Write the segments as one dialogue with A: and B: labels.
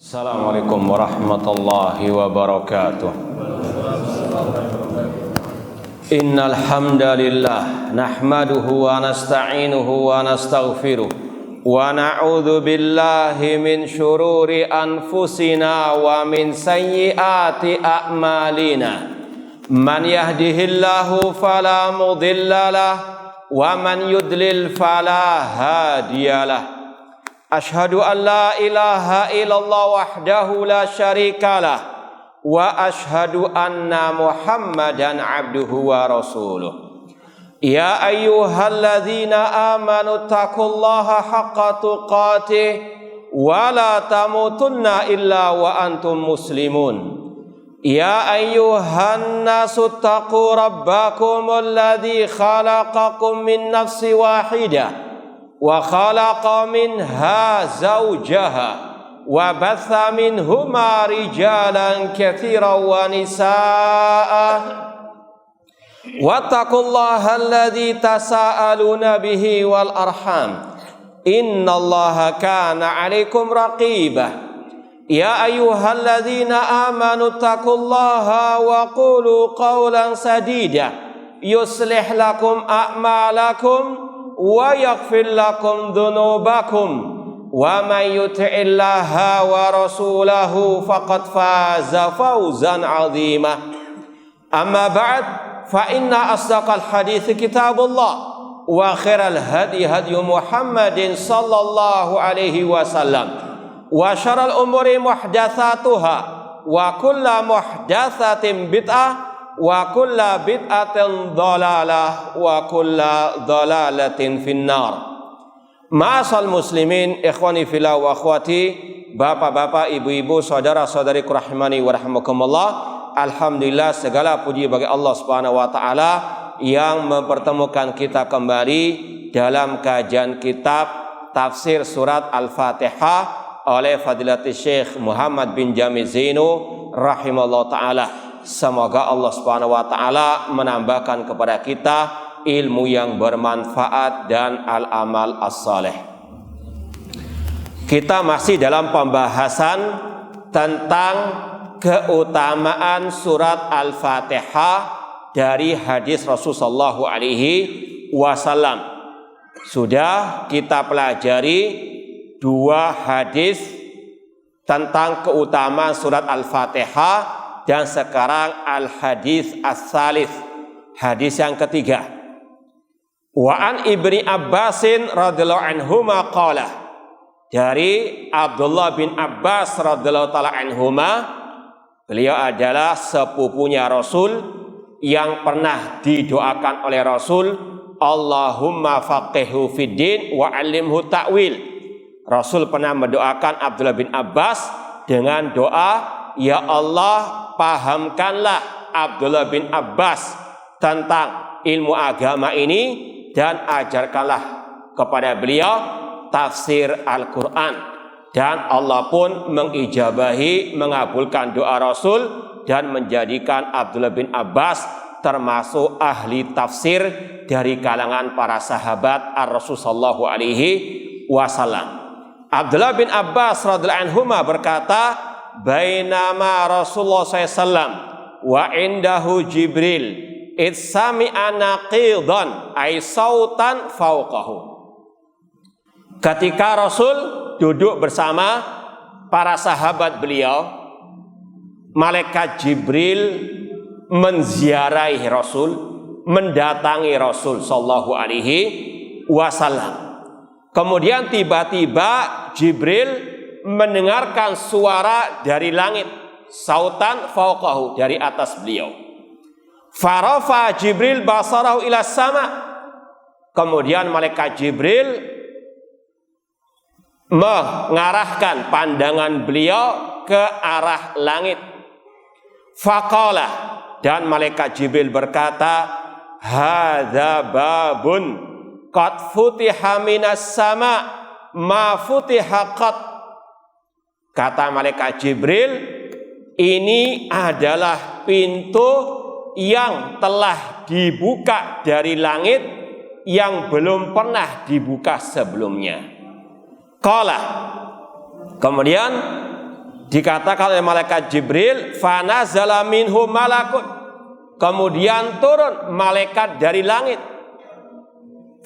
A: Assalamualaikum warahmatullahi wabarakatuh. Innal hamdalillah nahmaduhu wa nasta'inuhu wa nastaghfiruh wa na'udzu billahi min syururi anfusina wa min sayyiati a'malina. Man yahdihillahu fala mudhillalah wa man yudlil fala hadiyalah. Ashhadu an la ilaha illallah wahdahu la syarikalah wa ashhadu anna Muhammadan abduhu wa rasuluh. Ya ayyuhalladzina amanu taqullaha haqqa tuqatih wa la tamutunna illa wa antum muslimun. Ya ayyuhan nasu taqu rabbakum alladzi khalaqakum min nafsin wahidah wa khalaqa minha zawjaha wa batha minhuma rijalan katsiran wa nisaa'a wattaqullaha alladzi tasaaluna bihi wal arham innallaha kana 'alaikum raqibah. Ya ayyuhalladzina amanu taqullaha wa qulu qawlan sadida yuslih lakum a'malakum wa yaghfir lakum dhunubakum wa may yuti'illaha wa rasulahu faqad faza fawzan 'azima. Amma ba'd, fa inna asdaqal hadits kitabullah wa khairal hadi hadyu Muhammadin sallallahu alaihi wasallam wa syarrul umuri muhdatsatuha wa kullu muhdatsatin bid'ah wa kulla bid'atin dhalalah wa kulla dhalalatin finnar. Ma'asal muslimin, ikhwani fillah wa akhwati, bapak-bapak, ibu-ibu, saudara-saudari rahimani wa rahimakumullah. Alhamdulillah, segala puji bagi Allah Subhanahu wa taala yang mempertemukan kita kembali dalam kajian kitab tafsir surat Al-Fatihah oleh Fadilatul Syekh Muhammad bin Jamil Zainu rahimallahu taala. Semoga Allah Subhanahu wa taala menambahkan kepada kita ilmu yang bermanfaat dan al-amal as-saleh. Kita masih dalam pembahasan tentang keutamaan surat Al-Fatihah dari hadis Rasulullah sallallahu alaihi wasallam. Sudah kita pelajari dua hadis tentang keutamaan surat Al-Fatihah. Dan sekarang al-hadis as-salis, hadis yang ketiga. Wa an Ibni Abbasin radhiyallahu anhuma qala, dari Abdullah bin Abbas radhiyallahu taala anhuma, beliau adalah sepupunya Rasul yang pernah didoakan oleh Rasul, Allahumma faqihhu fiddin wa 'allimhu ta'wil. Rasul pernah mendoakan Abdullah bin Abbas dengan doa, ya Allah, pahamkanlah Abdullah bin Abbas tentang ilmu agama ini dan ajarkanlah kepada beliau tafsir Al-Quran. Dan Allah pun mengijabahi, mengabulkan doa Rasul dan menjadikan Abdullah bin Abbas termasuk ahli tafsir dari kalangan para sahabat Ar-Rasul sallallahu alaihi wasallam. Abdullah bin Abbas radhiyallahu anhu berkata, bainama Rasulullah SAW wa indahu Jibril sami'a naqidan ay sautan fauqahu. Ketika Rasul duduk bersama para sahabat beliau, malaikat Jibril menziarahi Rasul, mendatangi Rasul sallallahu alaihi wasallam. Kemudian tiba-tiba Jibril mendengarkan suara dari langit, sautan fauqahu, dari atas beliau. Farafa Jibril basarahu ila sama. Kemudian malaikat Jibril mengarahkan pandangan beliau ke arah langit. Faqala, dan malaikat Jibril berkata, hadza babun qad futiha minas sama ma futiha qat. Kata malaikat Jibril, ini adalah pintu yang telah dibuka dari langit yang belum pernah dibuka sebelumnya. Qala, kemudian Dikatakan oleh malaikat Jibril, fanazala minhu malakun. Kemudian turun malaikat dari langit.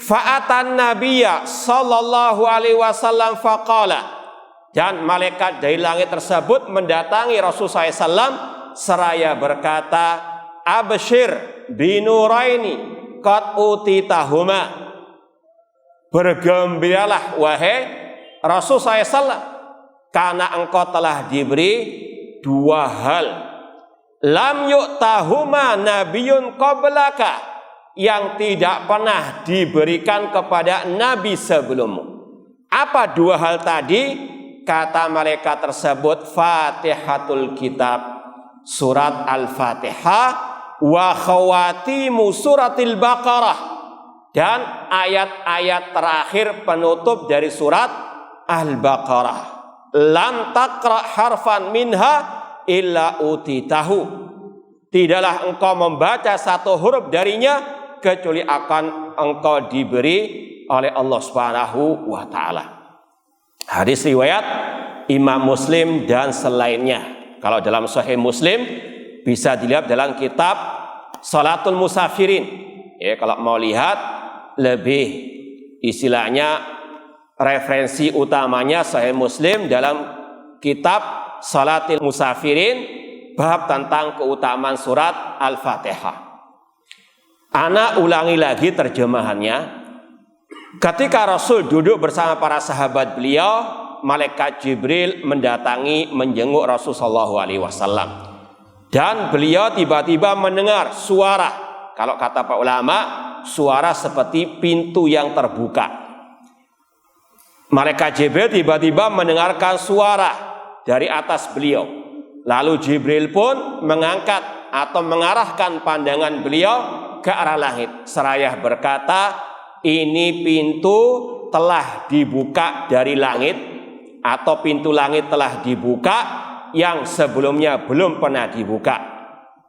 A: Fa'atan nabiyya sallallahu alaihi wasallam faqala. Dan malaikat dari langit tersebut mendatangi Rasulullah SAW seraya berkata, abshir binuraini qad utitahuma. Bergembiralah wahai Rasulullah SAW, karena engkau telah diberi dua hal. Lam yu'tahuma nabiyyun qablaka, yang tidak pernah diberikan kepada nabi sebelummu. Apa dua hal tadi? Kata malaikat tersebut, Fatihatul Kitab, surat Al-Fatihah, wa khawatimu suratil Baqarah, dan ayat-ayat terakhir penutup dari surat Al-Baqarah. Lam taqra harfan minha illa utitahu. Tidaklah engkau membaca satu huruf darinya kecuali akan engkau diberi oleh Allah Subhanahu wa taala. Hadis riwayat Imam Muslim dan selainnya. Kalau dalam Sahih Muslim bisa dilihat dalam kitab Salatul Musafirin. Ya, kalau mau lihat lebih istilahnya referensi utamanya Sahih Muslim dalam kitab Salatul Musafirin, bab tentang keutamaan surat Al-Fatihah. Ana ulangi lagi terjemahannya. Ketika Rasul duduk bersama para sahabat beliau, malaikat Jibril mendatangi menjenguk Rasulullah SAW. Dan beliau tiba-tiba mendengar suara, kalau kata para ulama, suara seperti pintu yang terbuka. Malaikat Jibril tiba-tiba mendengarkan suara dari atas beliau. Lalu Jibril pun mengangkat atau mengarahkan pandangan beliau ke arah langit seraya berkata, ini pintu telah dibuka dari langit, atau pintu langit telah dibuka yang sebelumnya belum pernah dibuka.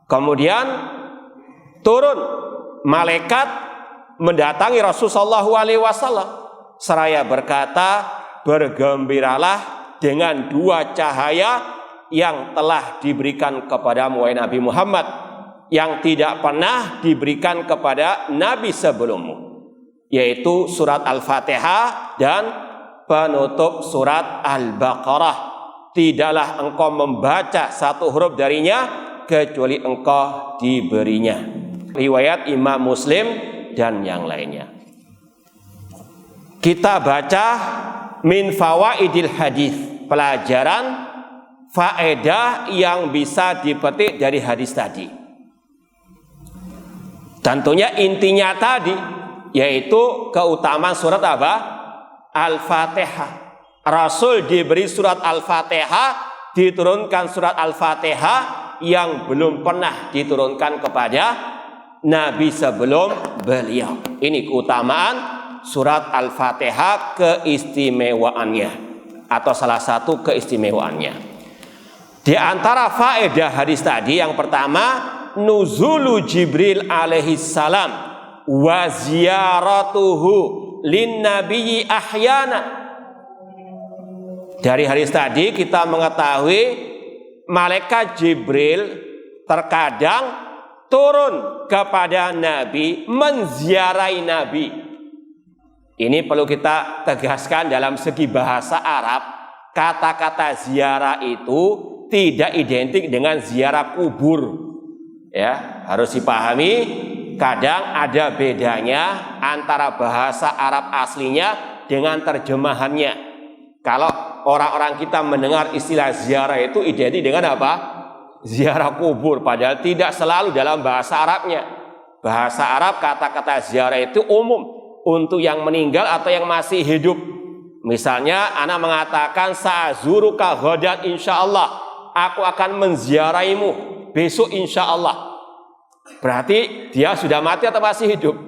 A: Kemudian turun malaikat mendatangi Rasulullah SAW seraya berkata, bergembiralah dengan dua cahaya yang telah diberikan kepadamu wahai Nabi Muhammad, yang tidak pernah diberikan kepada nabi sebelummu, yaitu surat Al-Fatihah dan penutup surat Al-Baqarah. Tidaklah engkau membaca satu huruf darinya kecuali engkau diberinya. Riwayat Imam Muslim dan yang lainnya. Kita baca min fawaidil hadis, pelajaran faedah yang bisa dipetik dari hadis tadi. Tentunya intinya tadi yaitu keutamaan surat apa? Al-Fatihah. Rasul diberi surat Al-Fatihah, diturunkan surat Al-Fatihah yang belum pernah diturunkan kepada nabi sebelum beliau. Ini keutamaan surat Al-Fatihah, keistimewaannya atau salah satu keistimewaannya. Di antara faedah hadis tadi yang pertama, nuzulu Jibril alaihi salam wa ziyaratuhu lin nabiyyi ahyana. Dari hadis tadi kita mengetahui malaikat Jibril terkadang turun kepada nabi, menziarahi nabi. Ini perlu kita tegaskan dalam segi bahasa Arab, kata-kata ziarah itu tidak identik dengan ziarah kubur. Ya, harus dipahami. Kadang ada bedanya antara bahasa Arab aslinya dengan terjemahannya. Kalau orang-orang kita mendengar istilah ziarah itu identik dengan apa? Ziarah kubur, padahal tidak selalu dalam bahasa Arabnya. Bahasa Arab kata-kata ziarah itu umum untuk yang meninggal atau yang masih hidup. Misalnya anak mengatakan sa'zuruka ghadan insyaallah, aku akan menziarahimu besok insyaallah. Berarti dia sudah mati atau masih hidup?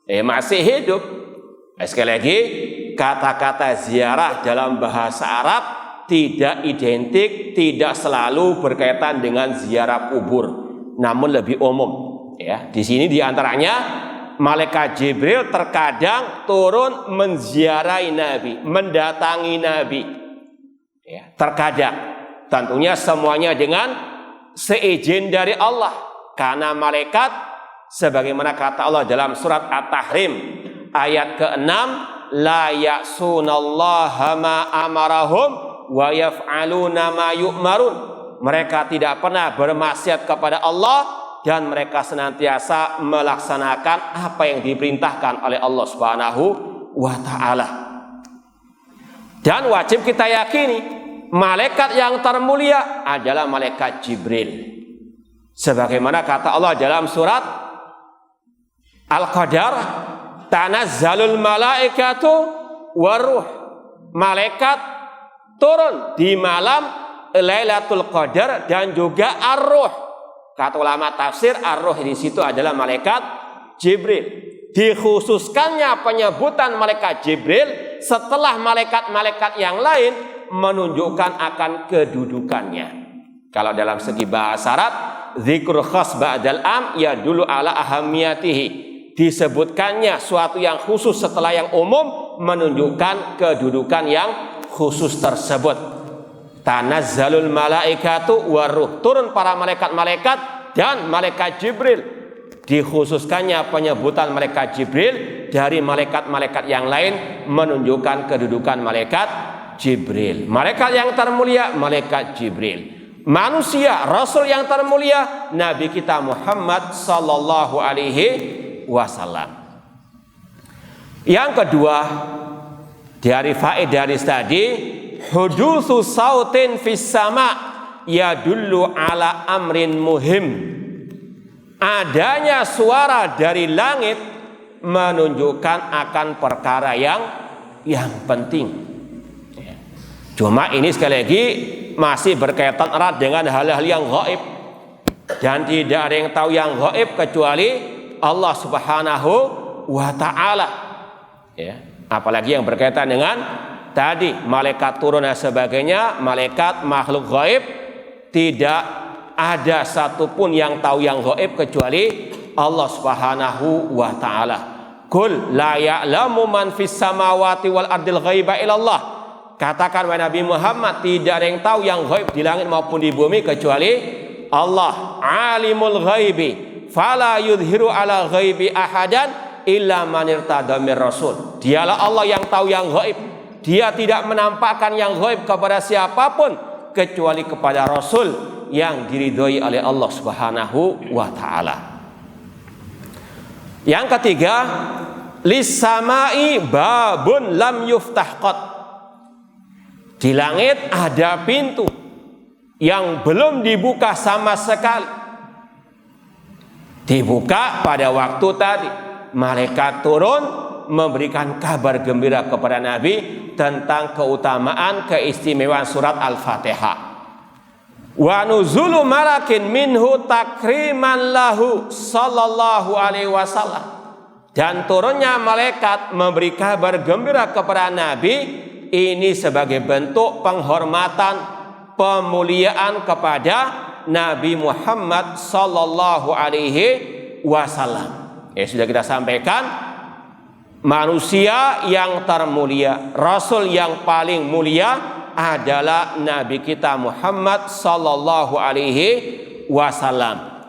A: Masih hidup. Sekali lagi, kata-kata ziarah dalam bahasa Arab tidak identik, tidak selalu berkaitan dengan ziarah kubur, namun lebih umum. Ya, di sini diantaranya malaikat Jibril terkadang turun menziarahi Nabi, mendatangi Nabi. Ya, terkadang. Tentunya semuanya dengan seizin dari Allah. Karena malaikat, sebagaimana kata Allah dalam surat At-Tahrim ayat ke-6, la ya'sunallaha ma amarahum wa yaf'aluna ma yu'marun. Mereka tidak pernah bermaksiat kepada Allah dan mereka senantiasa melaksanakan apa yang diperintahkan oleh Allah Subhanahu wa ta'ala. Dan wajib kita yakini malaikat yang termulia adalah malaikat Jibril. Sebagaimana kata Allah dalam surat Al-Qadar, tanazzalul malaikatu waruh. Malaikat turun di malam Lailatul Qadar dan juga ar-ruh. Kata ulama tafsir, ar-ruh di situ adalah malaikat Jibril. Dikhususkannya penyebutan malaikat Jibril setelah malaikat-malaikat yang lain menunjukkan akan kedudukannya. Kalau dalam segi bahasa Arab, dzikrul khas ba'dal am ya dulu ala ahamiyatihi. Disebutkannya suatu yang khusus setelah yang umum menunjukkan kedudukan yang khusus tersebut. Tanazzalul malaikatu waruh. Turun para malaikat-malaikat dan malaikat Jibril. Dikhususkannya penyebutan malaikat Jibril dari malaikat-malaikat yang lain menunjukkan kedudukan malaikat Jibril. Malaikat yang termulia malaikat Jibril. Manusia, Rasul yang termulia Nabi kita Muhammad sallallahu alaihi wasallam. Yang kedua dari faedah tadi, hudutsu sautin fis sama yadullu ala amrin muhim. Adanya suara dari langit menunjukkan akan perkara yang penting. Cuma ini sekali lagi masih berkaitan erat dengan hal-hal yang gaib. Dan tidak ada yang tahu yang gaib kecuali Allah Subhanahu wa ta'ala. Ya, apalagi yang berkaitan dengan tadi malaikat turun dan sebagainya, malaikat makhluk gaib, tidak ada satupun yang tahu yang gaib kecuali Allah Subhanahu wa ta'ala. Qul la ya'lamu man fis samawati wal ardil ghaiba illallah. Katakan wahai Nabi Muhammad, tidak ada yang tahu yang gaib di langit maupun di bumi kecuali Allah. Alimul ghaibi fala yudhiru ala ghaibi ahadan illa man irtada mir rasul. Dialah Allah yang tahu yang gaib. Dia tidak menampakkan yang gaib kepada siapapun kecuali kepada Rasul yang diridhoi oleh Allah Subhanahu wa ta'ala. Yang ketiga, lis-samai babun lam yuftah qat. Di langit ada pintu yang belum dibuka sama sekali. Dibuka pada waktu tadi. Malaikat turun memberikan kabar gembira kepada Nabi tentang keutamaan keistimewaan surat Al-Fatihah. Wa nuzulu malakin minhu takriman lahu sallallahu alaihi wasallam. Dan turunnya malaikat memberi kabar gembira kepada Nabi ini sebagai bentuk penghormatan, pemuliaan kepada Nabi Muhammad sallallahu alaihi wasallam. Sudah kita sampaikan, manusia yang termulia, Rasul yang paling mulia adalah Nabi kita Muhammad sallallahu alaihi wasallam.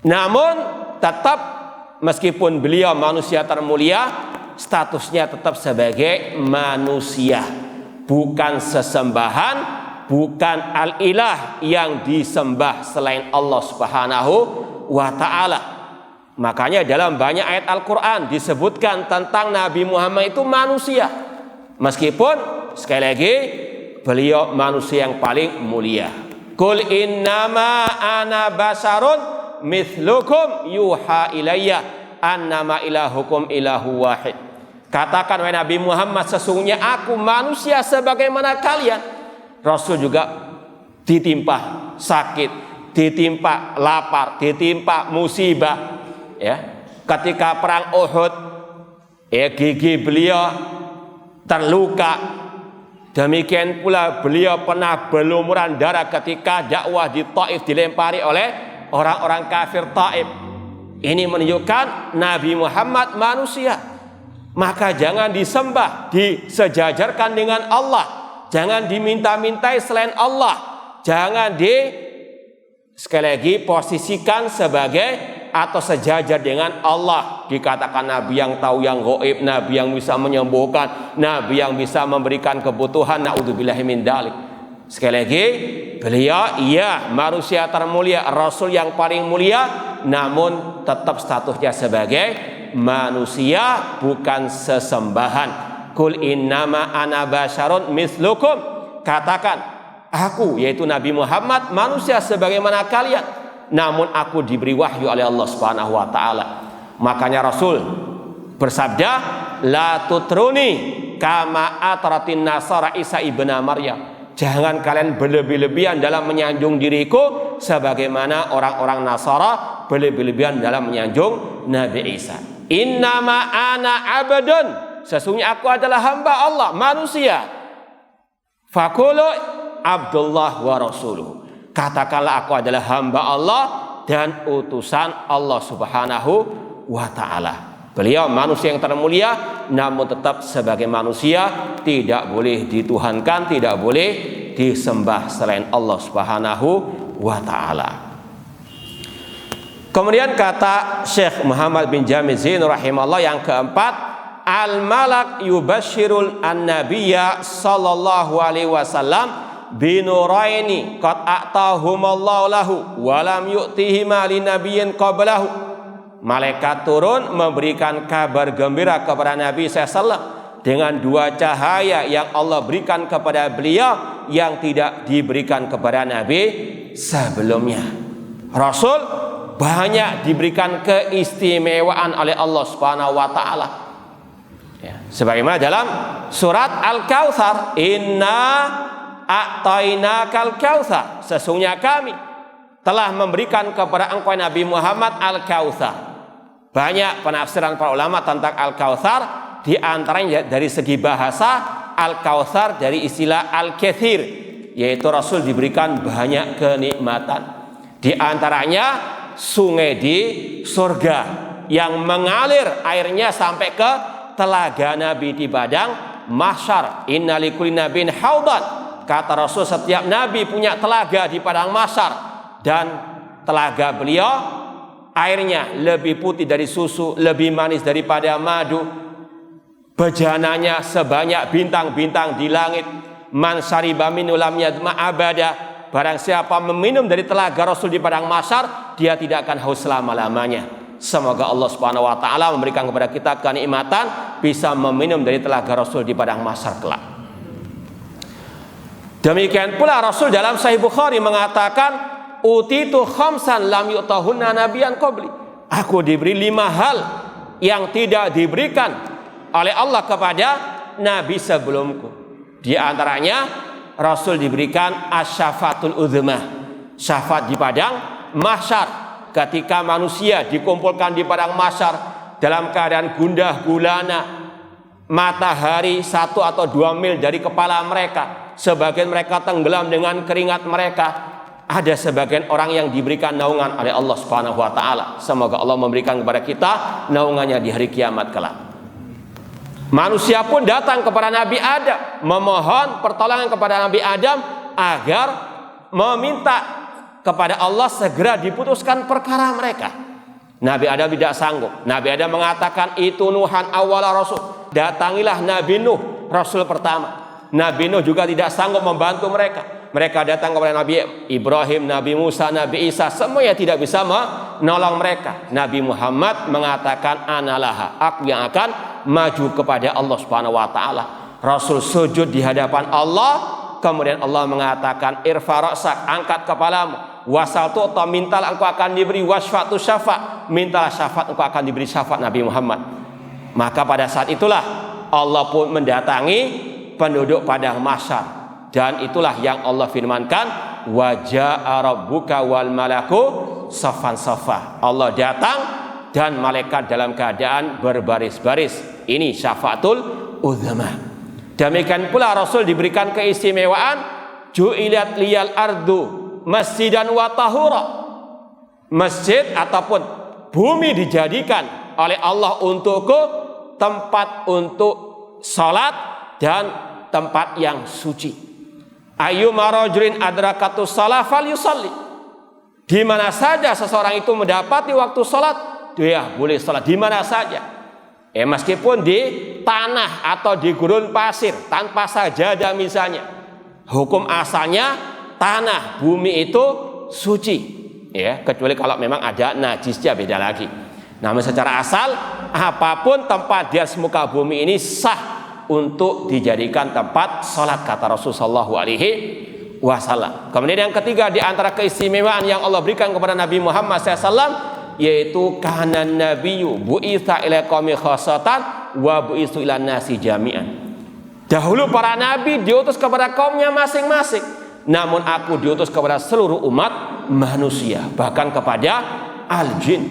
A: Namun tetap meskipun beliau manusia termulia, statusnya tetap sebagai manusia, bukan sesembahan, bukan al-ilah yang disembah selain Allah Subhanahu wa ta'ala. Makanya dalam banyak ayat Al-Quran disebutkan tentang Nabi Muhammad itu manusia, meskipun sekali lagi beliau manusia yang paling mulia. Qul innama ana basarun mithlukum yuha ilayya annama ilahukum ilahu wahid. Katakan wahai Nabi Muhammad, sesungguhnya aku manusia sebagaimana kalian. Rasul juga ditimpa sakit, ditimpa lapar, ditimpa musibah. Ya, ketika perang Uhud, gigi beliau terluka. Demikian pula beliau pernah berlumuran darah ketika dakwah di Taif dilempari oleh orang-orang kafir Taif. Ini menunjukkan Nabi Muhammad manusia. Maka jangan disembah, disejajarkan dengan Allah. Jangan diminta-mintai selain Allah. jangan sekali lagi posisikan sebagai atau sejajar dengan Allah. Dikatakan nabi yang tahu yang gaib, nabi yang bisa menyembuhkan, nabi yang bisa memberikan kebutuhan. Naudzubillahi min dzalik. Sekali lagi, beliau manusia termulia, rasul yang paling mulia, namun tetap statusnya sebagai manusia, bukan sesembahan. Qul innama ana basyarun mislukum, katakan aku, yaitu Nabi Muhammad, manusia sebagaimana kalian, namun aku diberi wahyu oleh Allah Subhanahu wa taala. Makanya Rasul bersabda, la tutruni kama atratin nasara Isa ibn Maryam. Jangan kalian berlebih-lebihan dalam menyanjung diriku sebagaimana orang-orang Nasara berlebih-lebihan dalam menyanjung Nabi Isa. Innama ana abdun, sesungguhnya aku adalah hamba Allah, manusia. Faqulu Abdullah wa rasuluh, katakanlah aku adalah hamba Allah dan utusan Allah Subhanahu wa ta'ala. Beliau manusia yang termulia, namun tetap sebagai manusia, tidak boleh dituhankan, tidak boleh disembah selain Allah Subhanahu wa ta'ala. Kemudian kata Syekh Muhammad bin Jamil Zain rahimahullah yang keempat, al-malak yubashirul an-nabiyya sallallahu alaihi wasallam binuraini qad a'tahumallahu lahu wa lam yu'tihima linabiyyin qablahu. Malaikat turun memberikan kabar gembira kepada Nabi SAW dengan dua cahaya yang Allah berikan kepada beliau yang tidak diberikan kepada Nabi sebelumnya. Rasul banyak diberikan keistimewaan oleh Allah Subhanahu wa taala. Ya, sebagaimana dalam surat Al-Kautsar, inna a'tainakal kautsar, sesungguhnya kami telah memberikan kepada engkau Nabi Muhammad Al-Kautsar. Banyak penafsiran para ulama tentang Al-Kautsar, di antaranya dari segi bahasa Al-Kautsar dari istilah Al-Katsir, yaitu Rasul diberikan banyak kenikmatan. Di antaranya sungai di surga yang mengalir airnya sampai ke telaga Nabi di padang mahsyar. Inna likulli nabiyyin haudan, kata Rasul setiap nabi punya telaga di padang mahsyar, dan telaga beliau airnya lebih putih dari susu, lebih manis daripada madu, bejananya sebanyak bintang-bintang di langit. Man syariba minhu lam yadma abada, barang siapa meminum dari telaga Rasul di padang mahsyar, dia tidak akan haus selama-lamanya. Semoga Allah Subhanahu wa taala memberikan kepada kita kenikmatan bisa meminum dari telaga Rasul di padang mahsyar kelak. Demikian pula Rasul dalam Sahih Bukhari mengatakan, utitu khamsan lam yu'tahunna nabiyyan qabli. Aku diberi 5 hal yang tidak diberikan oleh Allah kepada nabi sebelumku. Di antaranya Rasul diberikan asyafatul uzma, syafaat di padang mahsyar. Ketika manusia dikumpulkan di padang mahsyar dalam keadaan gundah gulana, matahari 1 atau 2 mil dari kepala mereka, sebagian mereka tenggelam dengan keringat mereka. Ada sebagian orang yang diberikan naungan oleh Allah Subhanahu wa taala. Semoga Allah memberikan kepada kita naungannya di hari kiamat kelak. Manusia pun datang kepada Nabi Adam, memohon pertolongan kepada Nabi Adam agar meminta kepada Allah segera diputuskan perkara mereka. Nabi Adam tidak sanggup. Nabi Adam mengatakan, itu Nuhan awwala rasul. Datangilah Nabi Nuh, rasul pertama. Nabi Nuh juga tidak sanggup membantu mereka. Mereka datang kepada Nabi Ibrahim, Nabi Musa, Nabi Isa, semuanya tidak bisa menolong mereka. Nabi Muhammad mengatakan, analaha, aku yang akan maju kepada Allah Subhanahu wa taala. Rasul sujud di hadapan Allah, kemudian Allah mengatakan, irfa ra'sak, angkat kepalamu, wasal tu'ta, mintalah engkau akan diberi, wasfa'tu syafa', mintalah syafaat engkau akan diberi syafaat Nabi Muhammad. Maka pada saat itulah Allah pun mendatangi penduduk padang mahsyar. Dan itulah yang Allah firmankan, wa jaa'a rabbuka wal malaku saffan saffa. Allah datang dan malaikat dalam keadaan berbaris-baris. Ini syafaatul uzma. Demikian pula Rasul diberikan keistimewaan, ju'ilat liyal ardu masjidan wa tahura. Masjid ataupun bumi dijadikan oleh Allah untukku tempat untuk salat dan tempat yang suci. Ayyuma rajulin adrakatus shalah falyusalli. Di mana saja seseorang itu mendapati waktu salat, dia boleh salat di mana saja. Meskipun di tanah atau di gurun pasir tanpa sajadah misalnya. Hukum asalnya tanah, bumi itu suci, ya, kecuali kalau memang ada najisnya beda lagi. Namun secara asal apapun tempat di atas muka bumi ini sah untuk dijadikan tempat sholat, kata Rasulullah SAW. Kemudian yang ketiga di antara keistimewaan yang Allah berikan kepada Nabi Muhammad SAW, yaitu kana nabiyyu bu'itsa ila qaumi khassatan wa bu'itsu ila nasi jami'an. Dahulu para nabi diutus kepada kaumnya masing-masing, namun aku diutus kepada seluruh umat manusia, bahkan kepada al-jin.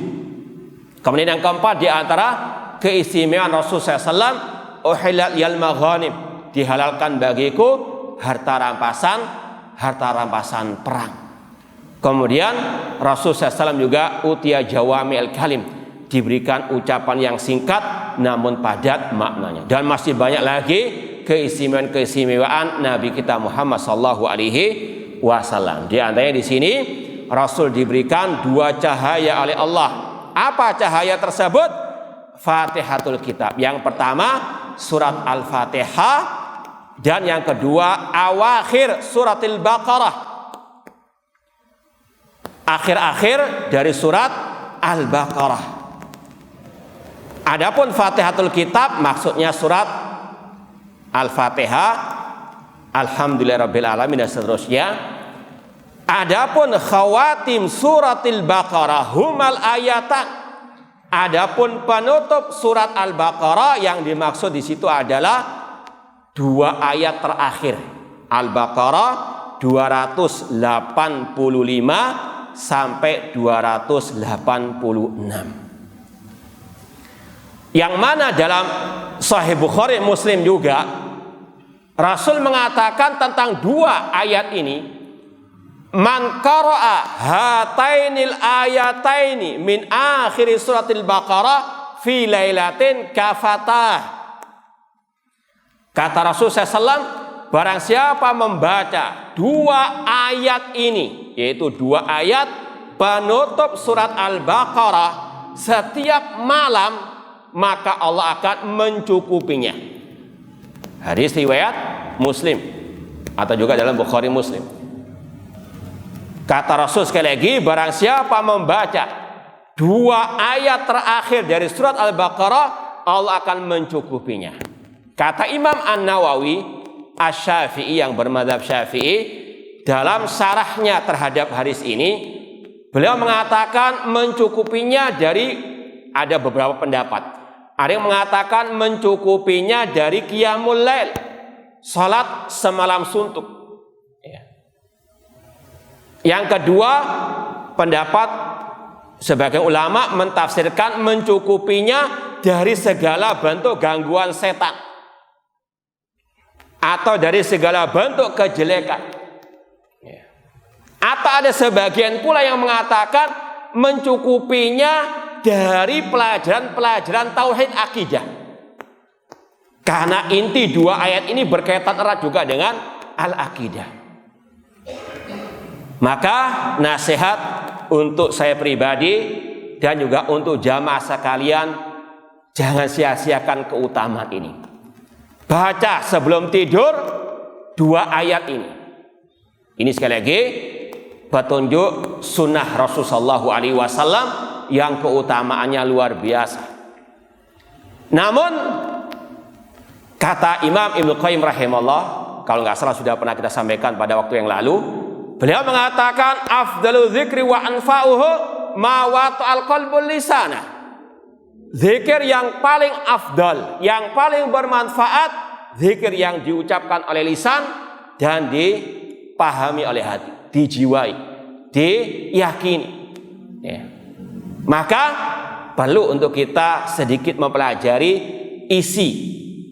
A: Kemudian yang keempat di antara keistimewaan Rasul SAW, uhillat yal maghanim, dihalalkan bagiku harta rampasan perang. Kemudian Rasul SAW juga utia jawami'il kalim, diberikan ucapan yang singkat namun padat maknanya. Dan masih banyak lagi keistimewaan Nabi kita Muhammad SAW. Di antaranya di sini Rasul diberikan 2 cahaya oleh Allah. Apa cahaya tersebut? Fatihatul Kitab. Yang pertama surat Al-Fatihah, dan yang kedua awakhir suratil Baqarah, akhir-akhir dari surat Al-Baqarah. Adapun Fatihatul Kitab maksudnya surat Al-Fatihah, Alhamdulillahirabbil alamin dan seterusnya. Adapun khawatim suratil Baqarah humal ayatan. Adapun penutup surat Al-Baqarah yang dimaksud di situ adalah 2 ayat terakhir. Al-Baqarah 285 sampai 286. Yang mana dalam Sahih Bukhari Muslim juga Rasul mengatakan tentang 2 ayat ini, man qara'a hatainil ayataini min akhir suratil Baqarah fi lailatin kafatah. Kata Rasul SAW, barang siapa membaca 2 ayat ini, yaitu 2 ayat penutup surat Al-Baqarah setiap malam, maka Allah akan mencukupinya. Hadis riwayat Muslim atau juga dalam Bukhari Muslim. Kata Rasul sekali lagi, barang siapa membaca 2 ayat terakhir dari surat Al-Baqarah, Allah akan mencukupinya. Kata Imam An-Nawawi Asy-Syafi'i yang bermadzhab Syafi'i, dalam syarahnya terhadap hadis ini, beliau mengatakan mencukupinya dari, ada beberapa pendapat. Ada yang mengatakan mencukupinya dari qiyamul lail, salat semalam suntuk. Yang kedua, pendapat sebagian ulama mentafsirkan mencukupinya dari segala bentuk gangguan setan atau dari segala bentuk kejelekan. Atau ada sebagian pula yang mengatakan mencukupinya dari pelajaran-pelajaran tauhid akidah. Karena inti 2 ayat ini berkaitan erat juga dengan al-akidah. Maka nasihat untuk saya pribadi dan juga untuk jamaah sekalian, jangan sia-siakan keutamaan ini. Baca sebelum tidur 2 ayat ini. Ini sekali lagi petunjuk sunnah Rasulullah SAW yang keutamaannya luar biasa. Namun kata Imam Ibnu Qayyim rahimahullah, kalau nggak salah sudah pernah kita sampaikan pada waktu yang lalu, beliau mengatakan afdalu dzikri wa anfa'uhu ma wata'al qalbul lisana. Zikir yang paling afdal, yang paling bermanfaat, zikir yang diucapkan oleh lisan dan dipahami oleh hati, dijiwai, diyakini. Ya. Maka perlu untuk kita sedikit mempelajari isi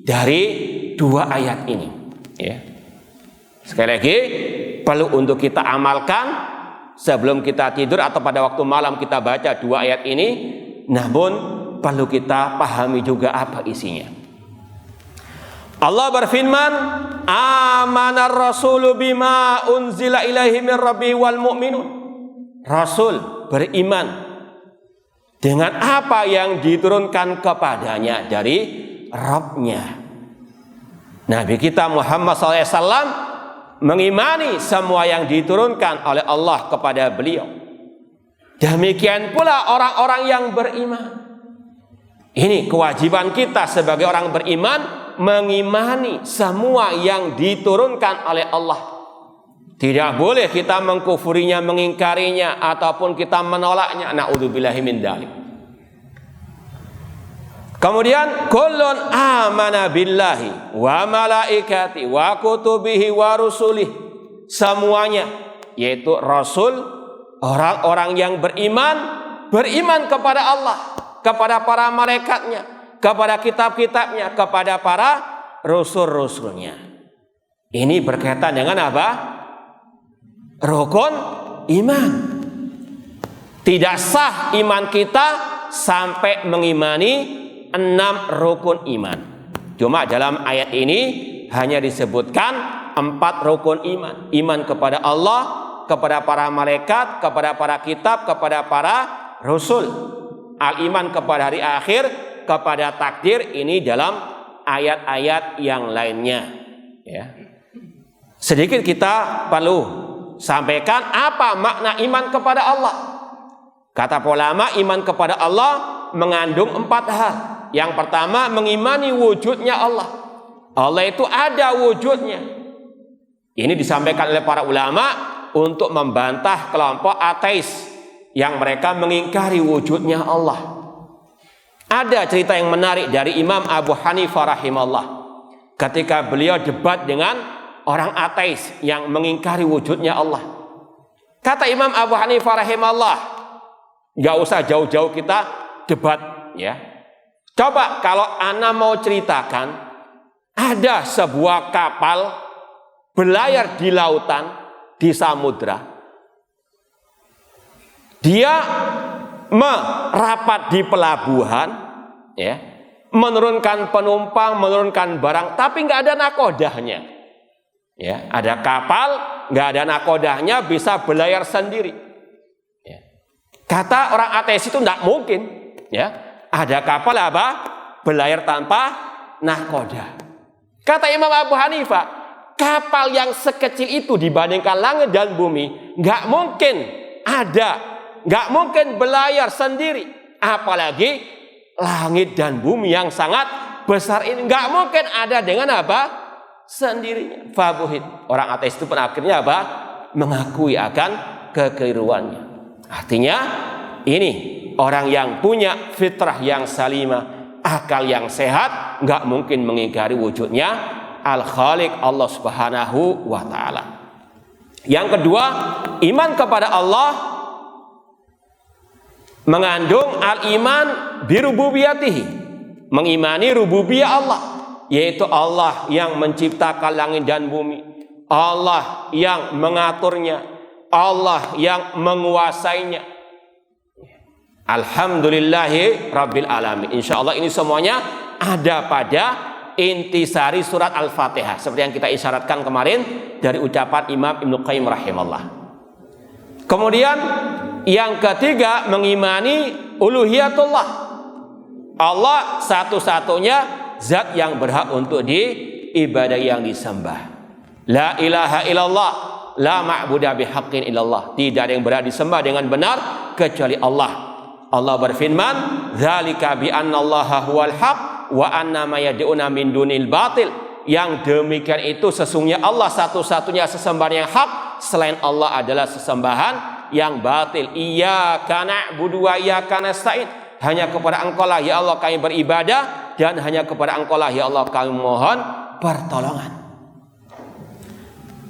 A: dari 2 ayat ini. Ya. Sekali lagi, perlu untuk kita amalkan sebelum kita tidur atau pada waktu malam kita baca 2 ayat ini. Namun perlu kita pahami juga apa isinya. Allah berfirman, "Amanar rasulu bima unzila ilaihi min rabbi wal mu'minun." Rasul beriman dengan apa yang diturunkan kepadanya dari Rabb-Nya. Nabi kita Muhammad SAW mengimani semua yang diturunkan oleh Allah kepada beliau. Demikian pula orang-orang yang beriman. Ini kewajiban kita sebagai orang beriman, mengimani semua yang diturunkan oleh Allah. Tidak boleh kita mengkufurinya, mengingkarinya, ataupun kita menolaknya. Na'udzubillahi min dzalik. Kemudian kullun amana billahi wa malaikati wa kutubihi wa rusulih. Semuanya, yaitu Rasul, orang-orang yang beriman kepada Allah, kepada para malaikatnya, kepada kitab-kitabnya, kepada para rasul-rasulnya. Ini berkaitan dengan apa? Rukun iman. Tidak sah iman kita sampai mengimani 6 rukun iman. Cuma dalam ayat ini hanya disebutkan 4 rukun iman. Iman kepada Allah, kepada para malaikat, kepada para kitab, kepada para rasul. Al-iman kepada hari akhir, kepada takdir, ini dalam ayat-ayat yang lainnya. Ya. Sedikit kita perlu sampaikan apa makna iman kepada Allah. Kata ulama, iman kepada Allah mengandung 4 hal. Yang pertama, mengimani wujudnya Allah. Allah itu ada wujudnya. Ini disampaikan oleh para ulama untuk membantah kelompok ateis yang mereka mengingkari wujudnya Allah. Ada cerita yang menarik dari Imam Abu Hanifah rahimahullah. Ketika beliau debat dengan orang ateis yang mengingkari wujudnya Allah. Kata Imam Abu Hanifah rahimahullah, gak usah jauh-jauh kita debat, ya. Coba kalau ana mau ceritakan, ada sebuah kapal berlayar di lautan, di samudra. Dia merapat di pelabuhan, ya, menurunkan penumpang, menurunkan barang, tapi nggak ada nakodahnya. Ya, ada kapal, nggak ada nakodahnya, bisa berlayar sendiri. Ya. Kata orang ateis itu nggak mungkin, ya, ada kapal apa berlayar tanpa nakodah. Kata Imam Abu Hanifah, kapal yang sekecil itu dibandingkan langit dan bumi nggak mungkin ada. Nggak mungkin berlayar sendiri, apalagi langit dan bumi yang sangat besar ini nggak mungkin ada dengan apa? Sendirinya. Fabuhid. Orang ateis itu pun akhirnya apa? Mengakui akan kekeliruannya. Artinya ini orang yang punya fitrah yang salimah, akal yang sehat, nggak mungkin mengingkari wujudnya Al-Khaliq, Allah Subhanahu wa Ta'ala. Yang kedua, iman kepada Allah mengandung al-iman birububiyatihi, mengimani rububiyah Allah, yaitu Allah yang menciptakan langit dan bumi, Allah yang mengaturnya, Allah yang menguasainya. Alhamdulillahi Rabbil Alamin. Insya Allah ini semuanya ada pada intisari surat Al-Fatihah, seperti yang kita isyaratkan kemarin dari ucapan Imam Ibnu Qayyim rahimahullah. Kemudian yang ketiga, mengimani uluhiyatullah. Allah satu-satunya zat yang berhak untuk diibadah, yang disembah. La ilaha illallah, la ma'budu bihaqqin illallah. Tidak ada yang berhak disembah dengan benar kecuali Allah. Allah berfirman, "Dzalika bi annallaha huwal haq wa anna ma yad'una min dunil batil." Yang demikian itu sesungguhnya Allah satu-satunya sesembahan yang hak, selain Allah adalah sesembahan yang batil. Iyyaka na'budu wa iyyaka nasta'in. Hanya kepada Engkau lah ya Allah kami beribadah, dan hanya kepada Engkau lah ya Allah kami mohon pertolongan.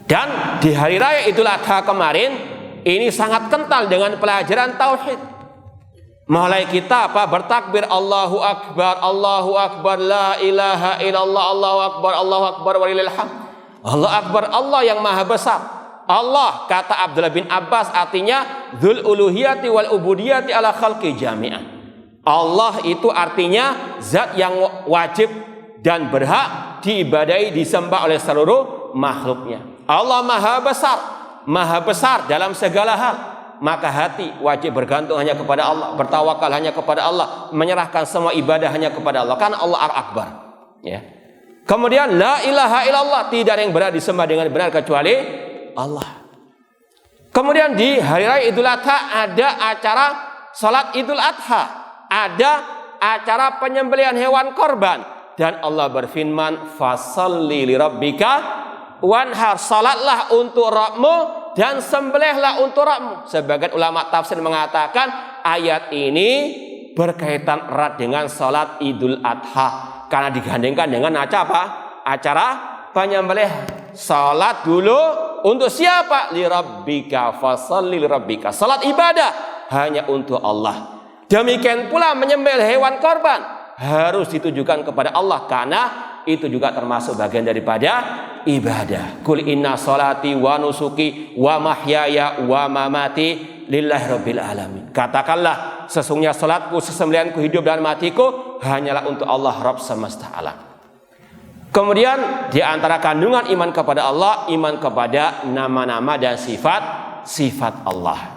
A: Dan di hari raya Idul Adha kemarin ini sangat kental dengan pelajaran tauhid. Mulai kita apa? Bertakbir Allahu Akbar, Allahu Akbar, la ilaha illallah, Allahu Akbar walillahil hamd. Allah Akbar, Allah yang maha besar. Allah, kata Abdullah bin Abbas, artinya dzul uluhiyati wal ubudiyati ala khalqi jami'an. Allah itu artinya zat yang wajib dan berhak diibadahi, disembah oleh seluruh makhluknya. Allah maha besar dalam segala hal. Maka hati wajib bergantung hanya kepada Allah, bertawakal hanya kepada Allah, menyerahkan semua ibadah hanya kepada Allah, karena Allah Al-Akbar. Ya. Kemudian la ilaha illallah, tidak ada yang benar disembah dengan benar kecuali Allah. Kemudian di hari raya Idul Adha ada acara salat Idul Adha, ada acara penyembelihan hewan korban, dan Allah berfirman fasalli lirabbika wanhar, salatlah untuk Rabbmu dan sembelihlah untuk Rabbmu. Sebagian ulama tafsir mengatakan ayat ini berkaitan erat dengan salat Idul Adha karena digandengkan dengan acara penyembelihan. Salat dulu untuk siapa? Lirabbika fasalli lirabbika. Salat ibadah hanya untuk Allah. Demikian pula menyembelih hewan korban harus ditujukan kepada Allah karena itu juga termasuk bagian daripada ibadah. Qul inna sholati wa nusuki wa mahyaya wa mamati lillahi rabbil alamin. Katakanlah sesungguhnya salatku, sesembelihanku, hidup dan matiku hanyalah untuk Allah Rabb semesta alam. Kemudian di antara kandungan iman kepada Allah, iman kepada nama-nama dan sifat Allah.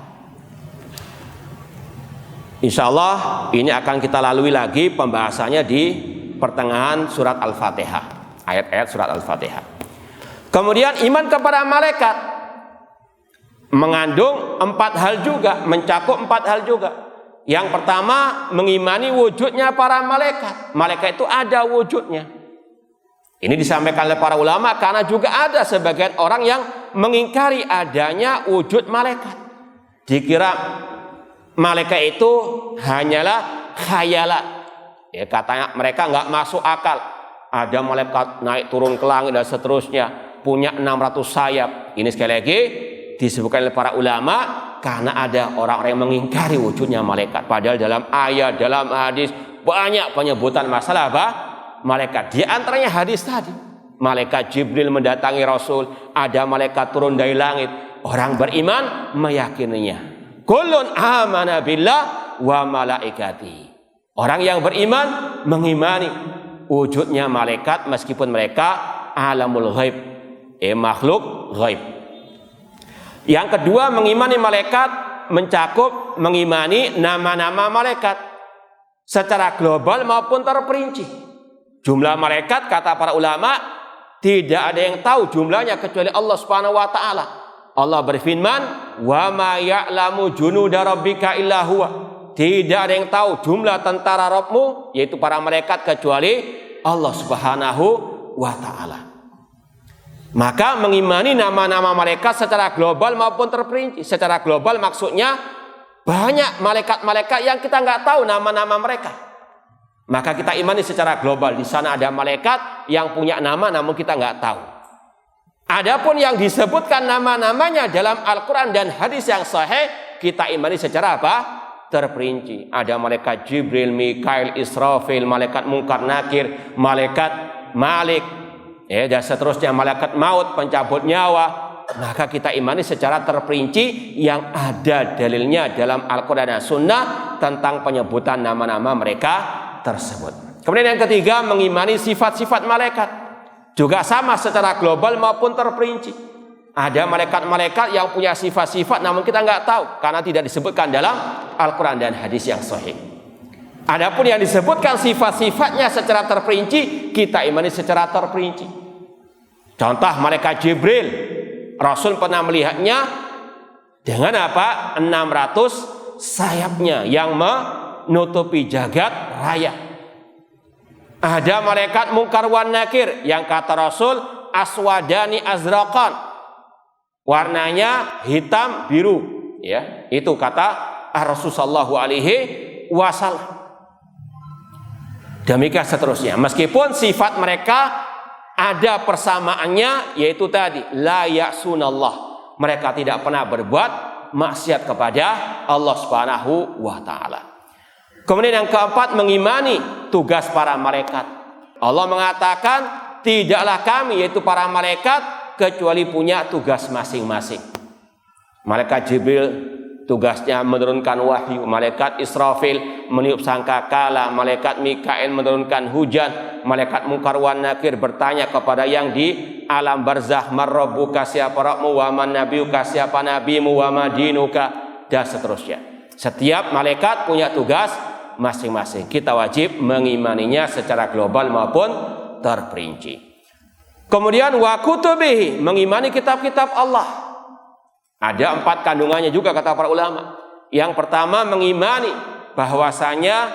A: Insyaallah ini akan kita lalui lagi pembahasannya di pertengahan surat Al-Fatihah, ayat-ayat surat Al-Fatihah. Kemudian iman kepada malaikat mengandung 4 hal juga, mencakup 4 hal juga. Yang pertama, mengimani wujudnya para malaikat. Malaikat itu ada wujudnya. Ini disampaikan oleh para ulama karena juga ada sebagian orang yang mengingkari adanya wujud malaikat. Dikira malaikat itu hanyalah khayalan. Ya, katanya mereka nggak masuk akal. Ada malaikat naik turun ke langit dan seterusnya, punya 600 sayap. Ini sekali lagi disebutkan oleh para ulama karena ada orang-orang yang mengingkari wujudnya malaikat. Padahal dalam ayat, dalam hadis banyak penyebutan masalah malaikat. Di antaranya hadis tadi, malaikat Jibril mendatangi Rasul, ada malaikat turun dari langit. Orang beriman meyakininya. Kullun amana billah wa malaikati. Orang yang beriman mengimani wujudnya malaikat meskipun mereka alamul ghaib, makhluk ghaib. Yang kedua, mengimani malaikat mencakup mengimani nama-nama malaikat secara global maupun terperinci. Jumlah malaikat kata para ulama tidak ada yang tahu jumlahnya kecuali Allah Subhanahu wa taala. Allah berfirman, "Wa ma ya'lamu junuda rabbika illa huwa." Tidak ada yang tahu jumlah tentara Rabbmu, yaitu para malaikat, kecuali Allah Subhanahu wa ta'ala. Maka mengimani nama-nama malaikat secara global maupun terperinci. Secara global maksudnya banyak malaikat-malaikat yang kita nggak tahu nama-nama mereka. Maka kita imani secara global. Di sana ada malaikat yang punya nama namun kita nggak tahu. Adapun yang disebutkan nama-namanya dalam Al-Quran dan hadis yang sahih, kita imani secara apa? Terperinci. Ada malaikat Jibril, Mikail, Israfil, malaikat Munkar Nakir, malaikat Malik, dan seterusnya, malaikat maut, pencabut nyawa. Maka kita imani secara terperinci yang ada dalilnya dalam Al-Quran dan Sunnah tentang penyebutan nama-nama mereka tersebut. Kemudian yang ketiga, mengimani sifat-sifat malaikat. Juga sama secara global maupun terperinci. Ada malaikat-malaikat yang punya sifat-sifat namun kita nggak tahu karena tidak disebutkan dalam Al-Quran dan hadis yang sahih. Adapun yang disebutkan sifat-sifatnya secara terperinci, kita imani secara terperinci. Contoh malaikat Jibril, Rasul pernah melihatnya dengan apa? 600 sayapnya yang menutupi jagat raya. Ada malaikat Munkar wan Nakir yang kata Rasul aswadani azraqan, warnanya hitam biru, ya, itu kata Rasulullah sallallahu alaihi wasallam. Demikian seterusnya. Meskipun sifat mereka ada persamaannya, yaitu tadi la ya'sunallah, mereka tidak pernah berbuat maksiat kepada Allah Subhanahu wa taala. Kemudian yang keempat, mengimani tugas para malaikat. Allah mengatakan tidaklah kami, yaitu para malaikat, kecuali punya tugas masing-masing. Malaikat Jibril tugasnya menurunkan wahyu, malaikat Israfil meniup sangkakala, malaikat Mikail menurunkan hujan, malaikat Munkar wan Nakir bertanya kepada yang di alam barzah, marrabbuka, siapa Rabbmu, wa man nabiyuka, siapa nabimu, wa madinuka, dan seterusnya. Setiap malaikat punya tugas masing-masing. Kita wajib mengimaninya secara global maupun terperinci. Kemudian wa kutubihi, mengimani kitab-kitab Allah. Ada 4 kandungannya juga kata para ulama. Yang pertama, mengimani bahwasanya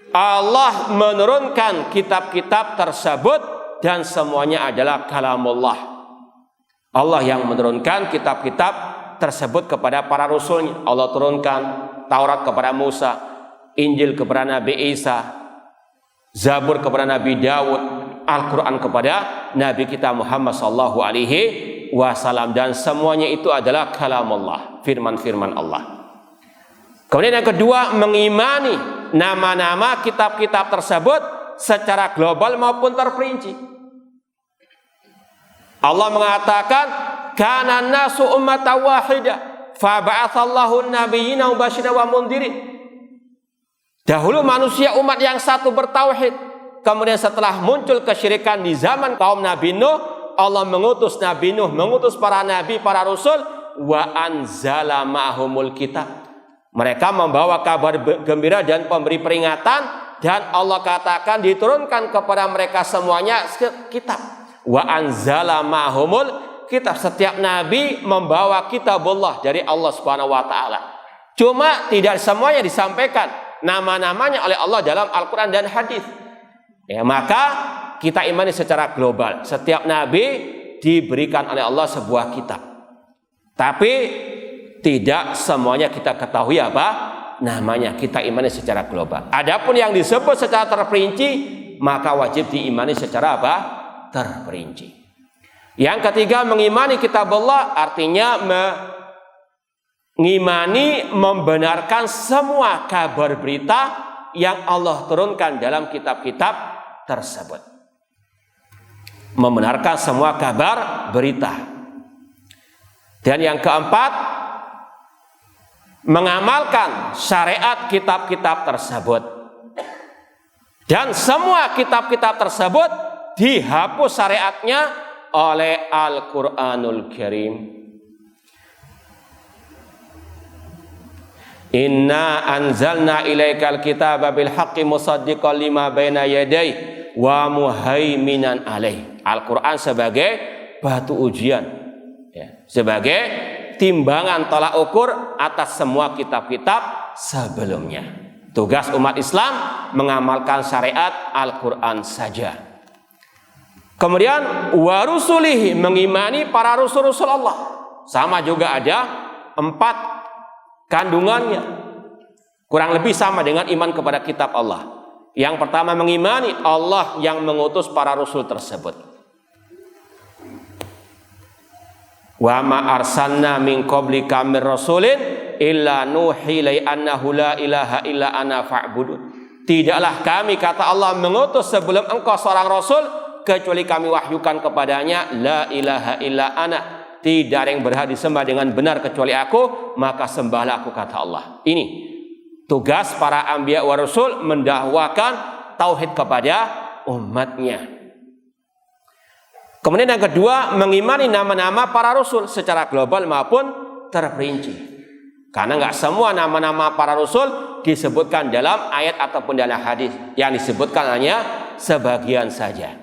A: Allah menurunkan kitab-kitab tersebut dan semuanya adalah kalamullah. Allah yang menurunkan kitab-kitab tersebut kepada para rasulnya. Allah turunkan Taurat kepada Musa, Injil kepada Nabi Isa, Zabur kepada Nabi Daud, Al-Quran kepada Nabi kita Muhammad sallallahu alaihi wasallam, dan semuanya itu adalah kalamullah, firman-firman Allah. Kemudian yang kedua, mengimani nama-nama kitab-kitab tersebut secara global maupun terperinci. Allah mengatakan, kana nasu ummatan wahidah fa ba'atsallahu an-nabiyyina mubasysyirin wa mundhirin. Dahulu manusia umat yang satu bertauhid, kemudian setelah muncul kesyirikan di zaman kaum Nabi Nuh, Allah mengutus Nabi Nuh, mengutus para nabi, para rasul, wa anzala ma'humul kitab. Mereka membawa kabar gembira dan pemberi peringatan, dan Allah katakan diturunkan kepada mereka semuanya kitab. Wa anzala ma'humul kitab. Setiap nabi membawa kitabullah dari Allah Subhanahu wa taala. Cuma tidak semuanya disampaikan nama-namanya oleh Allah dalam Al-Qur'an dan hadis. Ya, maka kita imani secara global. Setiap nabi diberikan oleh Allah sebuah kitab. Tapi tidak semuanya kita ketahui apa namanya. Kita imani secara global. Adapun yang disebut secara terperinci, maka wajib diimani secara apa? Terperinci. Yang ketiga, mengimani kitab Allah artinya mengimani, membenarkan semua kabar berita yang Allah turunkan dalam kitab-kitab tersebut. Membenarkan semua kabar berita. Dan yang keempat, mengamalkan syariat kitab-kitab tersebut. Dan semua kitab-kitab tersebut dihapus syariatnya oleh Al-Quranul Karim. Inna anzalna ilaikal kitaba bil haqqi musaddiqan lima baina yadayhi wa muhaiminan alaih. Al-Quran sebagai batu ujian, ya, sebagai timbangan tolak ukur atas semua kitab-kitab sebelumnya. Tugas umat Islam mengamalkan syariat Al-Quran saja. Kemudian warusulihi, mengimani para rasul-rasul Allah. Sama juga ada 4 kandungannya. Kurang lebih sama dengan iman kepada kitab Allah. Yang pertama, mengimani Allah yang mengutus para rasul tersebut. Wa ma arsalna min qablika mir rasulin illa nuhi ilai annahu la ilaha illa ana fa'budun. Tidaklah kami, kata Allah, mengutus sebelum engkau seorang rasul kecuali kami wahyukan kepadanya la ilaha illa ana, tidak ada yang berhak disembah dengan benar kecuali aku, maka sembahlah aku, kata Allah. Ini tugas para anbiya wa rasul, mendakwakan tauhid kepada umatnya. Kemudian yang kedua, mengimani nama-nama para rasul secara global maupun terperinci. Karena nggak semua nama-nama para rasul disebutkan dalam ayat ataupun dalam hadis. Yang disebutkan hanya sebagian saja.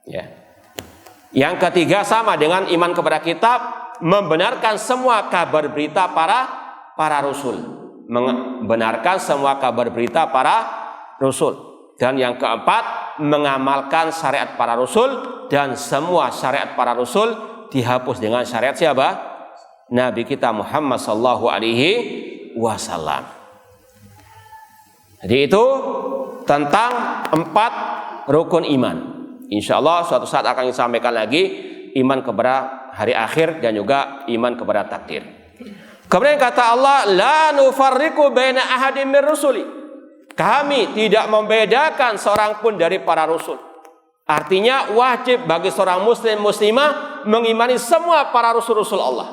A: Ya. Yang ketiga, sama dengan iman kepada kitab, membenarkan semua kabar berita para rasul. Membenarkan semua kabar berita para rasul. Dan yang keempat, mengamalkan syariat para rasul, dan semua syariat para rasul dihapus dengan syariat siapa? Nabi kita Muhammad sallallahu alaihi wasallam. Jadi itu tentang 4 rukun iman. Insyaallah suatu saat akan disampaikan lagi iman kepada hari akhir dan juga iman kepada takdir. Kemudian kata Allah, la nufarriqu baina ahadin mir rusuli. Kami tidak membedakan seorang pun dari para rasul. Artinya wajib bagi seorang muslim muslimah mengimani semua para rasul-rasul Allah.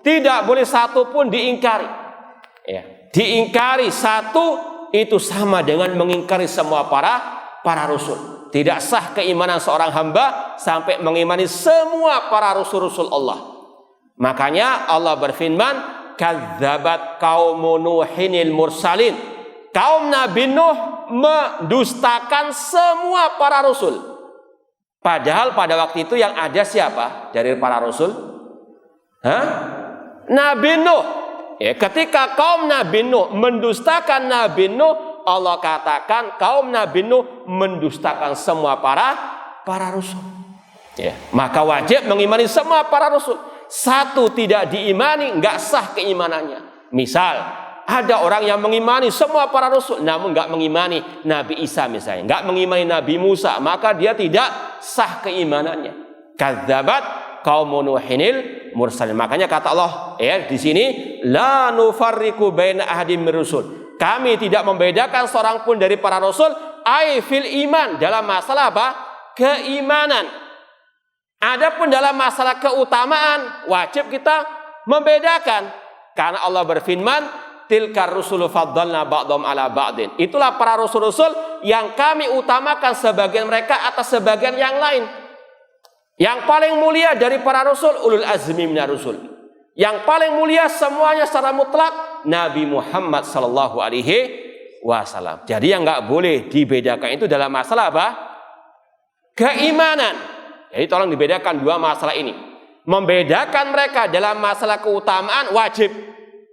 A: Tidak boleh satu pun diingkari. Ya. Diingkari satu itu sama dengan mengingkari semua para rasul. Tidak sah keimanan seorang hamba sampai mengimani semua para rasul Allah. Makanya Allah berfirman, kadzabat qaumun Nuhinil mursalin. Kaum Nabi Nuh mendustakan semua para rasul. Padahal pada waktu itu yang ada siapa dari para rasul? Nabi Nuh. Ya, ketika kaum Nabi Nuh mendustakan Nabi Nuh, Allah katakan kaum Nabi Nuh mendustakan semua para rasul. Ya, maka wajib mengimani semua para rasul. Satu tidak diimani, nggak sah keimanannya. Misal ada orang yang mengimani semua para rasul, namun nggak mengimani Nabi Isa misalnya, nggak mengimani Nabi Musa, maka dia tidak sah keimanannya. Kadzabat qaumun Nuhinil mursalin. Makanya kata Allah ya di sini, la nufarriqu baina ahadin mir rusul. Kami tidak membedakan seorang pun dari para rasul, ai fil iman, dalam masalah apa? Keimanan. Adapun dalam masalah keutamaan, wajib kita membedakan. Karena Allah berfirman, tilkar rusulu faddalna ba'dhum ala ba'din. Itulah para rasul-rasul yang kami utamakan sebagian mereka atas sebagian yang lain. Yang paling mulia dari para rasul, ulul azmi minar rusul. Yang paling mulia semuanya secara mutlak, Nabi Muhammad sallallahu alaihi wasallam. Jadi yang nggak boleh dibedakan itu dalam masalah apa? Keimanan. Jadi tolong dibedakan dua masalah ini. Membedakan mereka dalam masalah keutamaan wajib.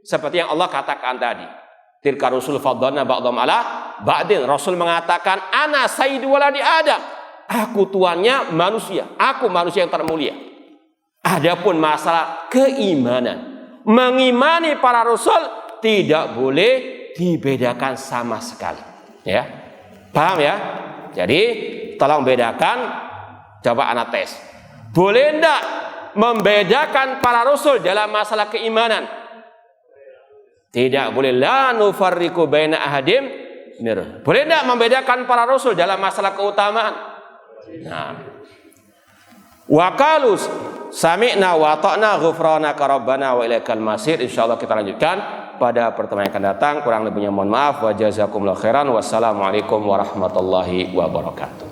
A: Seperti yang Allah katakan tadi. Tilka rusul faddalna ba'dhum ala ba'din. Rasul mengatakan, ana sayyidu waladi Adam. Aku tuannya manusia. Aku manusia yang termulia. Adapun masalah keimanan. Mengimani para rasul tidak boleh dibedakan sama sekali. Ya. Paham ya? Jadi tolong bedakan. Coba anak tes. Boleh enggak membedakan para rasul dalam masalah keimanan? Tidak boleh. La nufarriqu baina ahadim mir. Boleh enggak membedakan para rasul dalam masalah keutamaan? Nah. Wa qalu sami'na wa ata'na ghufranaka rabbana wa ilaikal masir. Insyaallah kita lanjutkan pada pertemuan yang akan datang. Kurang lebihnya mohon maaf. Wa jazakumullahu khairan. Wassalamualaikum warahmatullahi wabarakatuh.